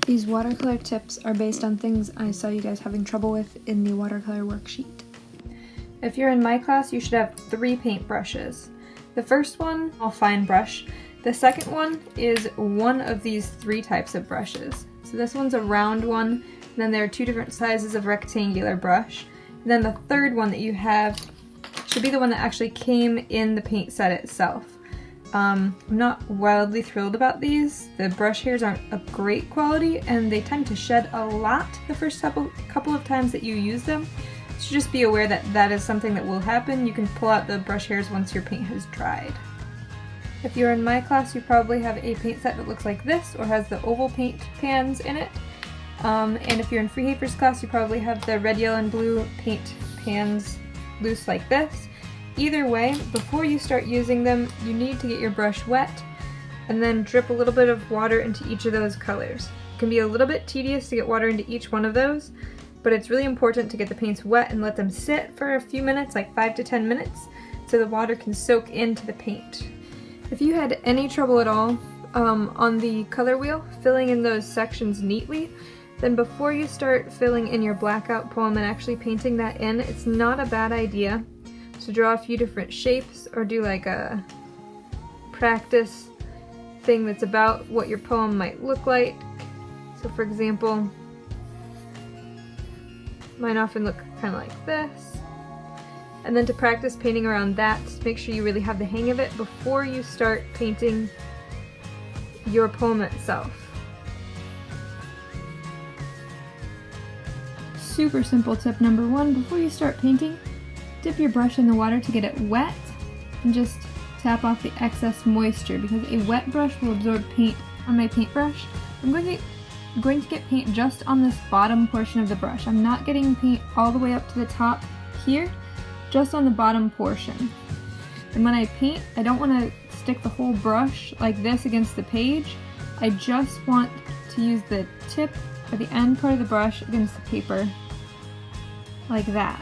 These watercolor tips are based on things I saw you guys having trouble with in the watercolor worksheet. If you're in my class, you should have 3 paint brushes. The first one, a fine brush. The second one is one of these 3 types of brushes. So this one's a round one, and then there are 2 different sizes of rectangular brush. And then the third one that you have should be the one that actually came in the paint set itself. I'm not wildly thrilled about these. The brush hairs aren't of great quality and they tend to shed a lot the first couple of times that you use them. So just be aware that that is something that will happen. You can pull out the brush hairs once your paint has dried. If you're in my class, you probably have a paint set that looks like this or has the oval paint pans in it. And if you're in Free Hafer's class, you probably have the red, yellow, and blue paint pans loose like this. Either way, before you start using them, you need to get your brush wet and then drip a little bit of water into each of those colors. It can be a little bit tedious to get water into each one of those, but it's really important to get the paints wet and let them sit for a few minutes, like 5 to 10 minutes, so the water can soak into the paint. If you had any trouble at all on the color wheel filling in those sections neatly, then before you start filling in your blackout poem and actually painting that in, it's not a bad idea to draw a few different shapes or do like a practice thing that's about what your poem might look like. So for example, mine often look kind of like this. And then to practice painting around that, make sure you really have the hang of it before you start painting your poem itself. Super simple tip number 1, before you start painting, dip your brush in the water to get it wet and just tap off the excess moisture, because a wet brush will absorb paint. On my paintbrush, I'm going to get paint just on this bottom portion of the brush. I'm not getting paint all the way up to the top here, just on the bottom portion. And when I paint, I don't want to stick the whole brush like this against the page. I just want to use the tip or the end part of the brush against the paper like that.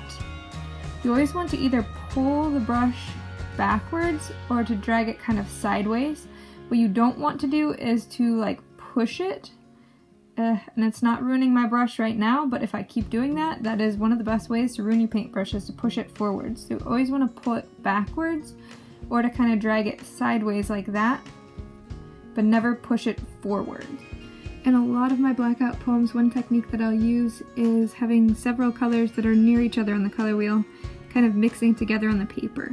You always want to either pull the brush backwards or to drag it kind of sideways. What you don't want to do is to like push it, and it's not ruining my brush right now, but if I keep doing that, that is one of the best ways to ruin your paintbrush, is to push it forwards. So you always want to pull it backwards or to kind of drag it sideways like that, but never push it forward. In a lot of my blackout poems, one technique that I'll use is having several colors that are near each other on the color wheel, kind of mixing together on the paper.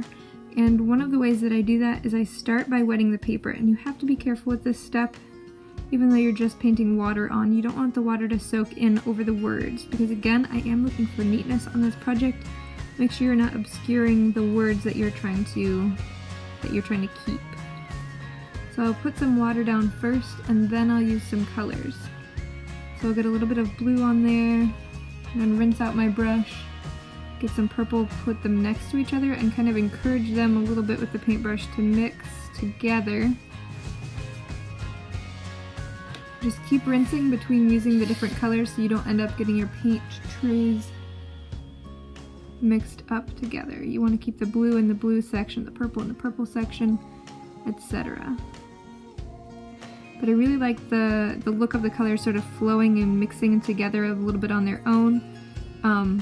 And one of the ways that I do that is I start by wetting the paper, and you have to be careful with this step. Even though you're just painting water on, you don't want the water to soak in over the words, because again, I am looking for neatness on this project. Make sure you're not obscuring the words that you're trying to keep. So I'll put some water down first, and then I'll use some colors. So I'll get a little bit of blue on there, and then rinse out my brush, get some purple, put them next to each other, and kind of encourage them a little bit with the paintbrush to mix together. Just keep rinsing between using the different colors so you don't end up getting your paint trays mixed up together. You want to keep the blue in the blue section, the purple in the purple section, etc. But I really like the look of the colors sort of flowing and mixing together a little bit on their own, and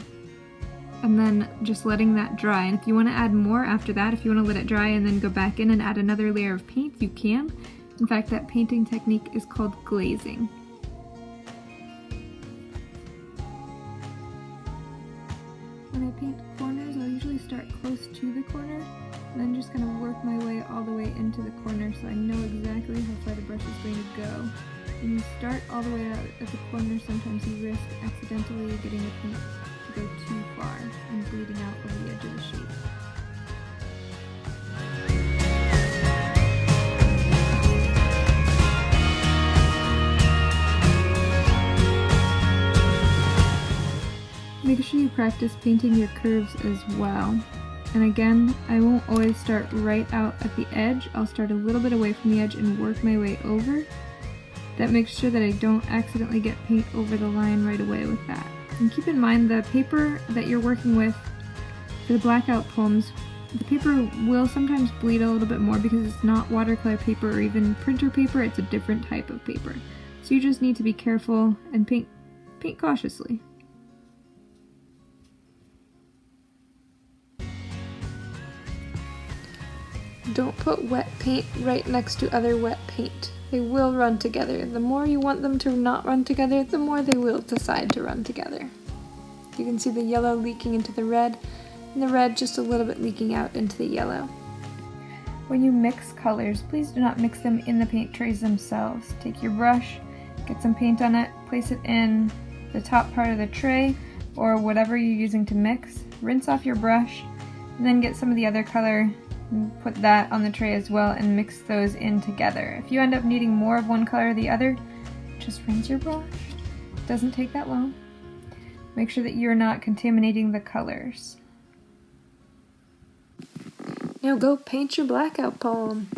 then just letting that dry. And if you want to add more after that, if you want to let it dry and then go back in and add another layer of paint, you can. In fact, that painting technique is called glazing. When I paint corners, I'll usually start close to the corner and then just kind of work my way all the way into the corner so I know exactly how far the brush is going to go. When you start all the way out at the corner, sometimes you risk accidentally getting the paint to go too far and bleeding out over the edge of the shape. Make sure you practice painting your curves as well. And again, I won't always start right out at the edge. I'll start a little bit away from the edge and work my way over. That makes sure that I don't accidentally get paint over the line right away with that. And keep in mind, the paper that you're working with for the blackout poems, the paper will sometimes bleed a little bit more because it's not watercolor paper or even printer paper, it's a different type of paper. So you just need to be careful and paint cautiously. Don't put wet paint right next to other wet paint. They will run together. The more you want them to not run together, the more they will decide to run together. You can see the yellow leaking into the red, and the red just a little bit leaking out into the yellow. When you mix colors, please do not mix them in the paint trays themselves. Take your brush, get some paint on it, place it in the top part of the tray, or whatever you're using to mix. Rinse off your brush, and then get some of the other color and put that on the tray as well and mix those in together. If you end up needing more of one color or the other, just rinse your brush. It doesn't take that long. Make sure that you're not contaminating the colors. Now go paint your blackout poem.